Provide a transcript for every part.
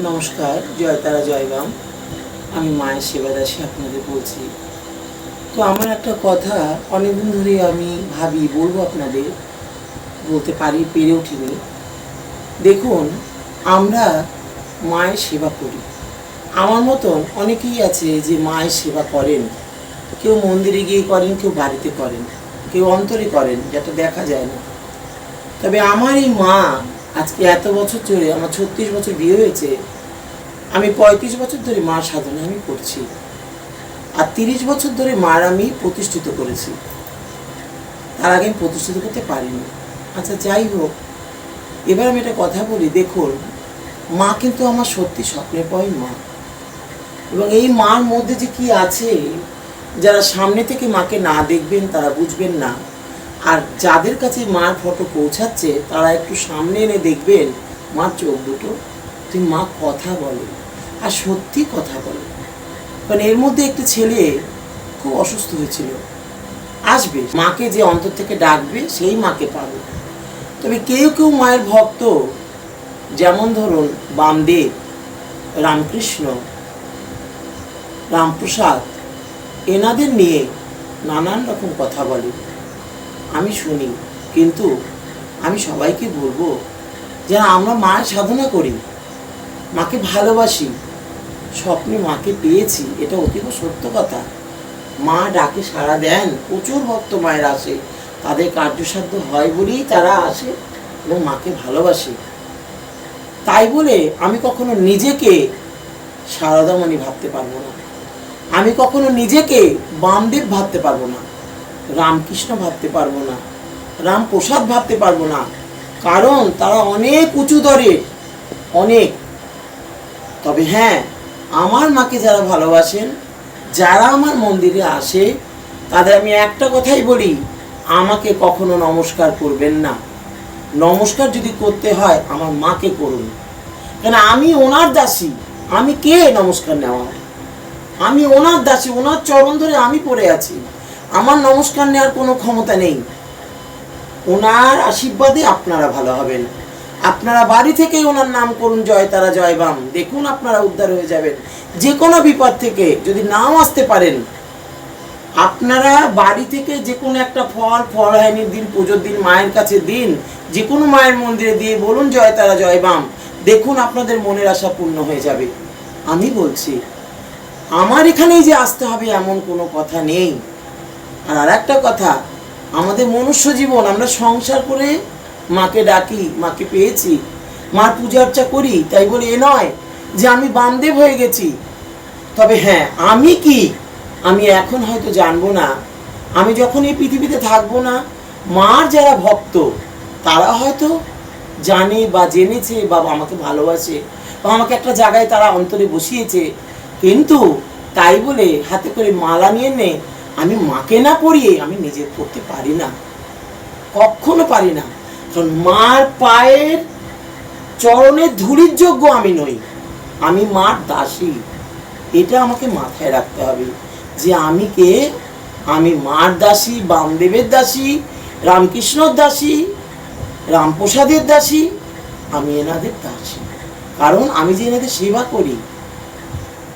নমস্কার, জয় তারা জয়গাম। আমি মায়ের সেবাদাসী আপনাদের বলছি। তো আমার একটা কথা অনেকদিন ধরে আমি ভাবি বলবো আপনাদের, বলতে পেরে উঠিনি। দেখুন, আমরা মায়ের সেবা করি। আমার মতন অনেকেই আছে যে মায়ের সেবা করেন। কেউ মন্দিরে গিয়ে করেন, কেউ বাড়িতে করেন, কেউ অন্তরে করেন, যেটা দেখা যায় না। তবে আমার এই মা আজকে এত বছর ধরে, আমার 36 বছর বিয়ে হয়েছে, আমি 35 বছর ধরে মা সাধনা আমি করছি, আর 30 বছর ধরে মার আমি প্রতিষ্ঠিত করেছি। তার আগে আমি প্রতিষ্ঠিত করতে পারিনি। আচ্ছা, যাই হোক, এবার আমি একটা কথা বলি। দেখুন, মা কিন্তু আমার সত্যি স্বপ্নের পরই মা। এবং এই মার মধ্যে যে কি আছে, যারা সামনে থেকে মাকে না দেখবেন তারা বুঝবেন না। আর যাদের কাছে মার ফটো পৌঁছাচ্ছে তারা একটু সামনে এনে দেখবেন মার চোখ দুটো, তুই মা কথা বলে, আর সত্যি কথা বলে। কারণ এর মধ্যে একটি ছেলে খুব অসুস্থ হয়েছিল, আসবে মাকে যে অন্তর থেকে ডাকবে সেই মাকে পাবে। তবে কেউ কেউ মায়ের ভক্ত, যেমন ধরুন বামদেব, রামকৃষ্ণ, রামপ্রসাদ, এনাদের নিয়ে নানান রকম কথা বলে, আমি শুনি। কিন্তু আমি সবাইকে বলবো যে আমরা মায়ের সাধনা করি, মাকে ভালোবাসি, স্বপ্নে মাকে পেয়েছি, এটা অতীব সত্য কথা। মা ডাকে সাড়া দেন, প্রচুর ভক্ত মায়ের আসে, তাদের কার্যসাধ্য হয় বলেই তারা আসে এবং মাকে ভালোবাসে। তাই বলে আমি কখনো নিজেকে সারদামণি ভাবতে পারবো না, আমি কখনো নিজেকে বামদেব ভাবতে পারবো না, রামকৃষ্ণ ভাবতে পারবো না, রামপ্রসাদ ভাবতে পারবো না, কারণ তারা অনেক উঁচু দরে, অনেক। তবে হ্যাঁ, আমার মাকে যারা ভালোবাসেন, যারা আমার মন্দিরে আসে, তাদের আমি একটা কথাই বলি, আমাকে কখনো নমস্কার করবেন না। নমস্কার যদি করতে হয় আমার মাকে করুন, কেন আমি ওনার দাসী। আমি কে নমস্কার নেওয়া? আমি ওনার দাসী, ওনার চরণ ধরে আমি পড়ে আছি। আমার নমস্কার নেওয়ার কোনো ক্ষমতা নেই। ওনার আশীর্বাদে আপনারা ভালো হবেন। আপনারা বাড়ি থেকেই ওনার নাম করুন, জয় তারা জয় বাম, দেখুন আপনারা উদ্ধার হয়ে যাবেন যে কোনো বিপদ থেকে। যদি নাও আসতে পারেন, আপনারা বাড়ি থেকে যে কোনো একটা ফল হয়নি দিন, পুজোর দিন মায়ের কাছে দিন, যে কোনো মায়ের মন্দিরে দিয়ে বলুন জয় তারা জয় বাম, দেখুন আপনাদের মনের আশা পূর্ণ হয়ে যাবে। আমি বলছি, আমার এখানেই যে আসতে হবে এমন কোনো কথা নেই। আর একটা কথা, আমাদের মনুষ্য জীবন, আমরা সংসার করে মাকে ডাকি, মাকে পেয়েছি, মার পূজা অর্চা করি, তাই বলে এ নয় যে আমি বামদেব হয়ে গেছি। তবে হ্যাঁ, আমি কি, আমি এখন হয়তো জানবো না, আমি যখন এই পৃথিবীতে থাকবো না, মার যারা ভক্ত তারা হয়তো জানে বা জেনেছে বা আমাকে ভালোবাসে বা আমাকে একটা জায়গায় তারা অন্তরে বসিয়েছে। কিন্তু তাই বলে হাতে করে মালা নিয়ে নে আমি মাকে না পড়িয়ে আমি নিজে পড়তে পারি না, কখনো পারি না। কারণ মার পায়ের চরণের ধুলির যোগ্য আমি নই, আমি মার দাসী। এটা আমাকে মাথায় রাখতে হবে যে আমি কে, আমি মার দাসী, বামদেবের দাসী, রামকৃষ্ণর দাসী, রামপ্রসাদের দাসী, আমি এনাদের দাসী। কারণ আমি যে এনাদের সেবা করি।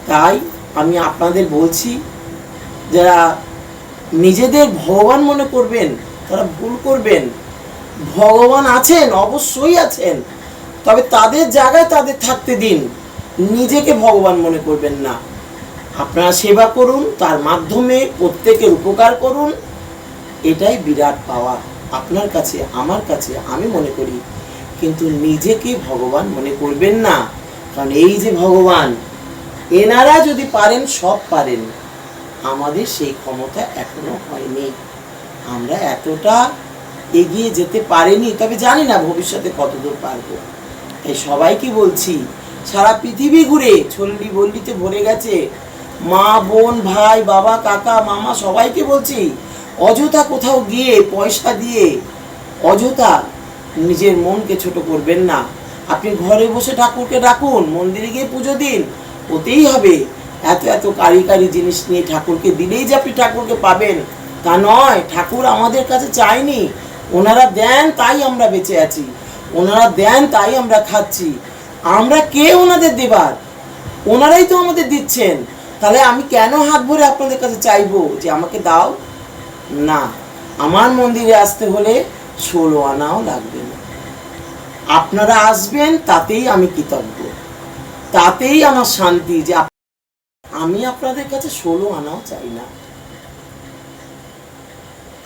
তাই আমি আপনাদের বলছি, যারা নিজেদের ভগবান মনে করবেন তারা ভুল করবেন। ভগবান আছেন, অবশ্যই আছেন, তবে তাদের জায়গায় তাদের থাকতে দিন, নিজেকে ভগবান মনে করবেন না। আপনারা সেবা করুন, তার মাধ্যমে প্রত্যেকের উপকার করুন, এটাই বিরাট পাওয়া আপনার কাছে, আমার কাছে, আমি মনে করি। কিন্তু নিজেকে ভগবান মনে করবেন না, কারণ এই যে ভগবান, এনারা যদি পারেন সব পারেন, আমাদের সেই ক্ষমতা এখনো হয়নি, আমরা এতটা এগিয়ে যেতে পারিনি। তবে জানি না ভবিষ্যতে কতদূর পারবো। তাই সবাইকে বলছি, সারা পৃথিবী ঘুরে ছল্লি বল্লিতে ভরে গেছে, মা বোন ভাই বাবা কাকা মামা সবাইকে বলছি, অযথা কোথাও গিয়ে পয়সা দিয়ে অযথা নিজের মনকে ছোট করবেন না। আপনি ঘরে বসে ঠাকুরকে ডাকুন, মন্দিরে গিয়ে পুজো দিন, ওতেই হবে। এত এত কারি জিনিস নিয়ে ঠাকুরকে দিলেই যে আপনি ঠাকুরকে পাবেন তা নয়। ঠাকুর আমাদের কাছে চাইনি, ওনারা দেন তাই আমরা বেঁচে আছি, ওনারা দেন তাই আমরা খাচ্ছি। আমরা কে ওনাদের দেবার? ওনারাই তো আমাদের দিচ্ছেন। তাহলে আমি কেন হাত ভরে আপনাদের কাছে চাইবো যে আমাকে দাও? না, আমার মন্দিরে আসতে হলে 16 আনাও লাগবে না। আপনারা আসবেন, তাতেই আমি কৃতজ্ঞ, তাতেই আমার শান্তি যে আমি আপনাদের কাছে 16 আনাও চাই না।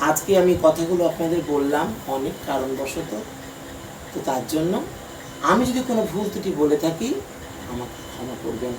আজকে আমি কথাগুলো আপনাদের বললাম অনেক কারণবশত, তো তার জন্য আমি যদি কোনো ভুল ত্রুটি বলে থাকি আমাকে ক্ষমা করবেন।